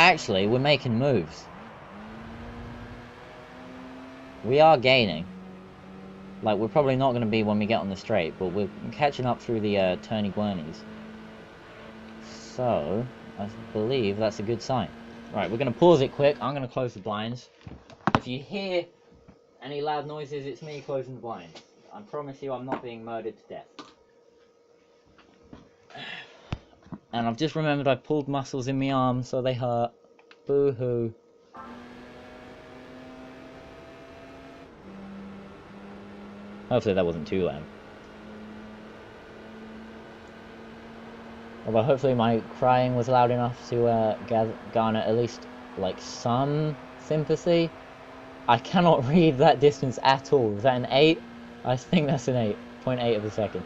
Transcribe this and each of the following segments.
actually, we're making moves. We are gaining. Like, we're probably not going to be when we get on the straight, but we're catching up through the turny-gurnies. So, I believe that's a good sign. Right, we're going to pause it quick. I'm going to close the blinds. If you hear any loud noises, it's me closing the blinds. I promise you I'm not being murdered to death. And I've just remembered I've pulled muscles in my arms, so they hurt. Boo-hoo. Hopefully that wasn't too loud. Although hopefully my crying was loud enough to garner at least, like, some sympathy. I cannot read that distance at all. Is that an 8? I think that's an 8. 0.8 of a second.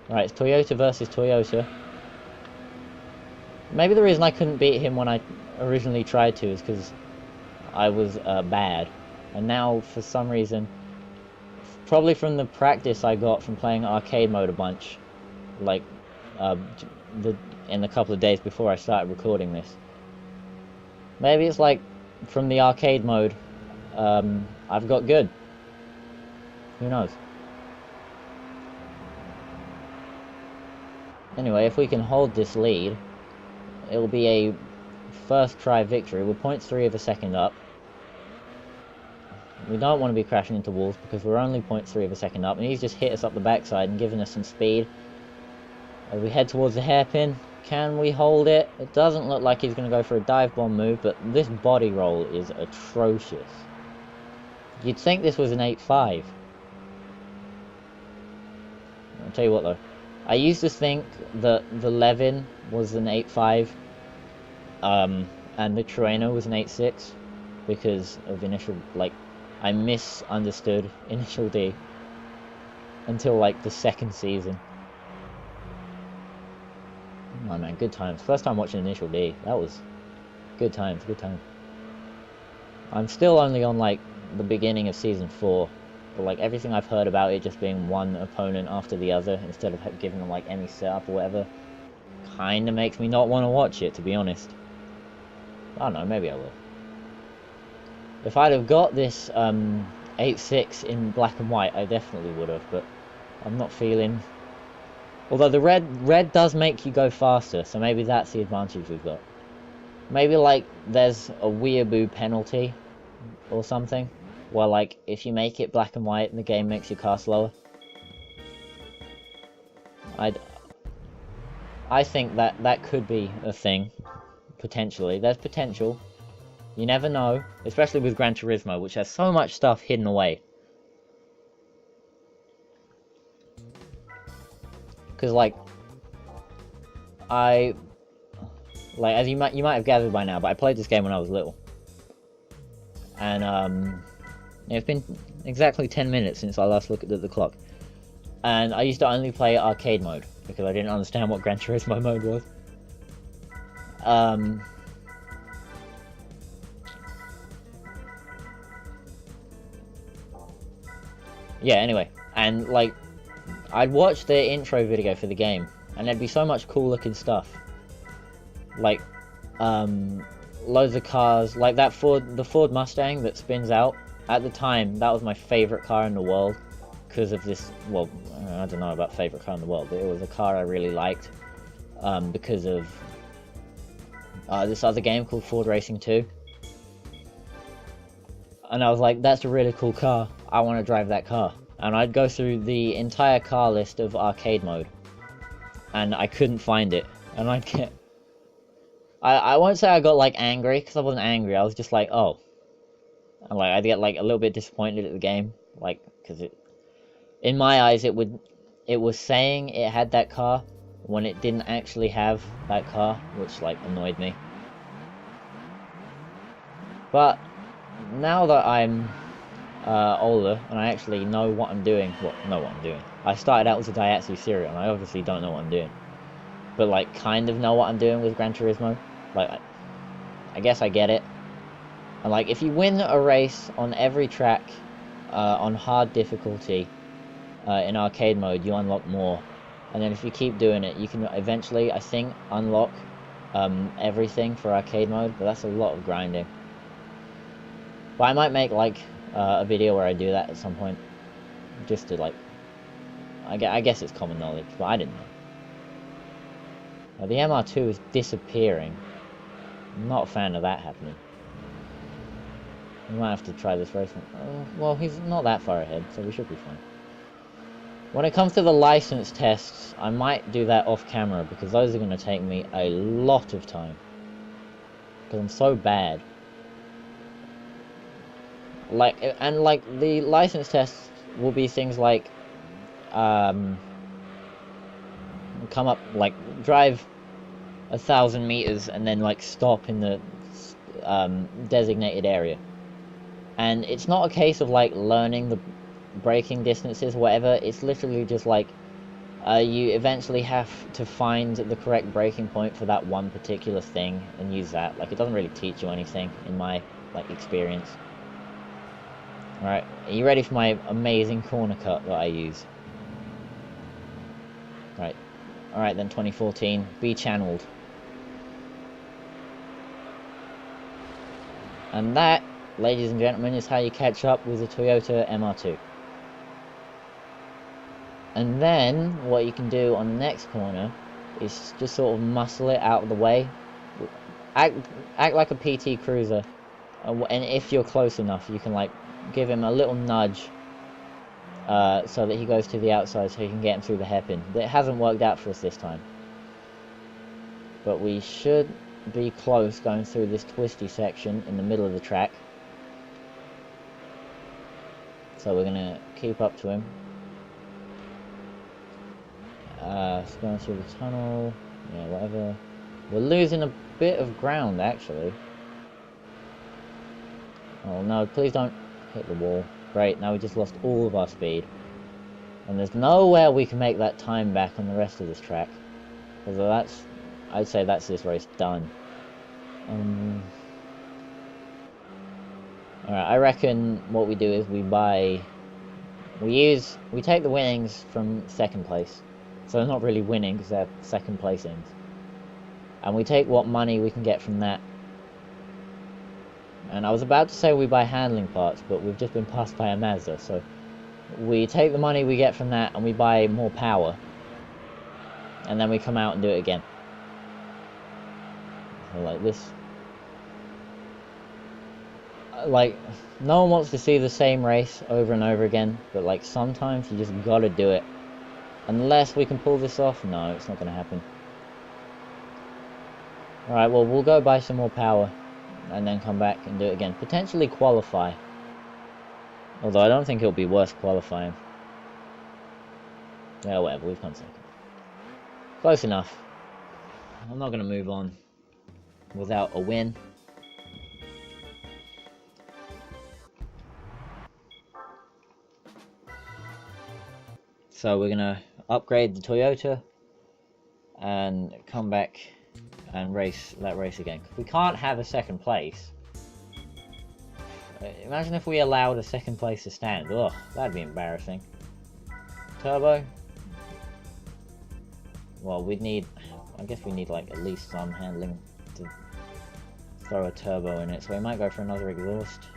Right, it's Toyota versus Toyota. Maybe the reason I couldn't beat him when I originally tried to is because I was bad. And now, for some reason, probably from the practice I got from playing arcade mode a bunch, like, in the couple of days before I started recording this. Maybe it's like, from the arcade mode, I've got good. Who knows? Anyway, if we can hold this lead, it'll be a first try victory. We're 0.3 of a second up. We don't want to be crashing into walls because we're only 0.3 of a second up, and he's just hit us up the backside and given us some speed. As we head towards the hairpin, can we hold it? It doesn't look like he's going to go for a dive bomb move, but this body roll is atrocious. You'd think this was an 8.5. I'll tell you what though, I used to think that the Levin was an 8.5, and the Trueno was an 8.6, because of initial, like, I misunderstood Initial D until, like, the second season. Oh man, good times. First time watching Initial D, that was good times, good times. I'm still only on, like, the beginning of Season 4, but, like, everything I've heard about it just being one opponent after the other, instead of giving them, like, any setup or whatever, kinda makes me not want to watch it, to be honest. I don't know, maybe I will. If I'd have got this 8.6 in black and white, I definitely would have, but I'm not feeling... Although the red does make you go faster, so maybe that's the advantage we've got. Maybe, like, there's a weeaboo penalty or something, where, like, if you make it black and white, the game makes your car slower. I think that could be a thing, potentially. There's potential. You never know, especially with Gran Turismo, which has so much stuff hidden away. Because, like, as you might have gathered by now, but I played this game when I was little. And, it's been exactly 10 minutes since I last looked at the clock. And I used to only play arcade mode, because I didn't understand what Gran Turismo mode was. Yeah, anyway, and, like, I'd watch the intro video for the game, and there'd be so much cool looking stuff. Like, loads of cars, like the Ford Mustang that spins out. At the time, that was my favourite car in the world, because of this, well, I don't know about favourite car in the world, but it was a car I really liked, because of this other game called Ford Racing 2. And I was like, that's a really cool car, I want to drive that car. And I'd go through the entire car list of arcade mode, and I couldn't find it, and I'd get... I won't say I got, like, angry, because I wasn't angry, I was just like, oh. And, like, I'd get, like, a little bit disappointed at the game, like, because it... In my eyes, it was saying it had that car, when it didn't actually have that car, which, like, annoyed me. But, now that I'm older, and I actually know what I'm doing, I started out as a Daihatsu serial, and I obviously don't know what I'm doing. But, like, kind of know what I'm doing with Gran Turismo. Like, I guess I get it. And, like, if you win a race on every track, on hard difficulty, in arcade mode, you unlock more. And then if you keep doing it, you can eventually, I think, unlock everything for arcade mode, but that's a lot of grinding. But I might make like a video where I do that at some point, just to like, I guess it's common knowledge, but I didn't know. The MR2 is disappearing. I'm not a fan of that happening. We might have to try this race one. Well, he's not that far ahead, so we should be fine. When it comes to the license tests, I might do that off camera, because those are going to take me a lot of time. Because I'm so bad. Like, and like, the license tests will be things like, come up, like, drive 1,000 meters and then, like, stop in the designated area. And it's not a case of, like, learning the braking distances or whatever. It's literally just, like, you eventually have to find the correct braking point for that one particular thing and use that. Like, it doesn't really teach you anything, in my, like, experience. Alright, are you ready for my amazing corner cut that I use? Right. Alright then, 2014, be channeled. And that, ladies and gentlemen, is how you catch up with the Toyota MR2. And then, what you can do on the next corner is just sort of muscle it out of the way. Act like a PT Cruiser. And if you're close enough, you can, like, give him a little nudge so that he goes to the outside so you can get him through the hairpin. It hasn't worked out for us this time. But we should be close going through this twisty section in the middle of the track. So we're going to keep up to him. It's going through the tunnel. Yeah, whatever. We're losing a bit of ground, actually. Oh no, please don't hit the wall. Great, now we just lost all of our speed. And there's nowhere we can make that time back on the rest of this track. Although that's, I'd say that's this race done. Alright, I reckon what we do is we take the winnings from second place. So they're not really winning because they're second placings. And we take what money we can get from that. And I was about to say we buy handling parts, but we've just been passed by a Mazda, so we take the money we get from that and we buy more power. And then we come out and do it again. So like this. Like, no one wants to see the same race over and over again, but like sometimes you just gotta do it. Unless we can pull this off, no, it's not gonna happen. Alright, well, we'll go buy some more power. And then come back and do it again. Potentially qualify. Although I don't think it'll be worth qualifying. Yeah, whatever, we've come second. Close enough. I'm not going to move on without a win. So we're going to upgrade the Toyota and come back and race that race again. We can't have a second place. Imagine if we allowed a second place to stand. Ugh, that'd be embarrassing. Turbo? Well, we'd need, I guess we need like at least some handling to throw a turbo in it, so we might go for another exhaust.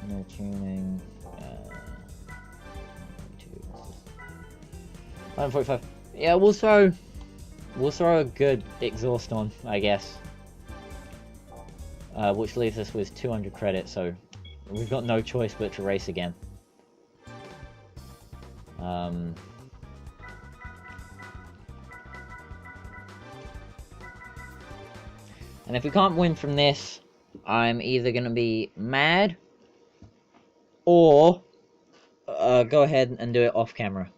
No tuning. 145. Yeah, we'll throw a good exhaust on, I guess. Which leaves us with 200 credits, so we've got no choice but to race again. And if we can't win from this, I'm either going to be mad or go ahead and do it off camera.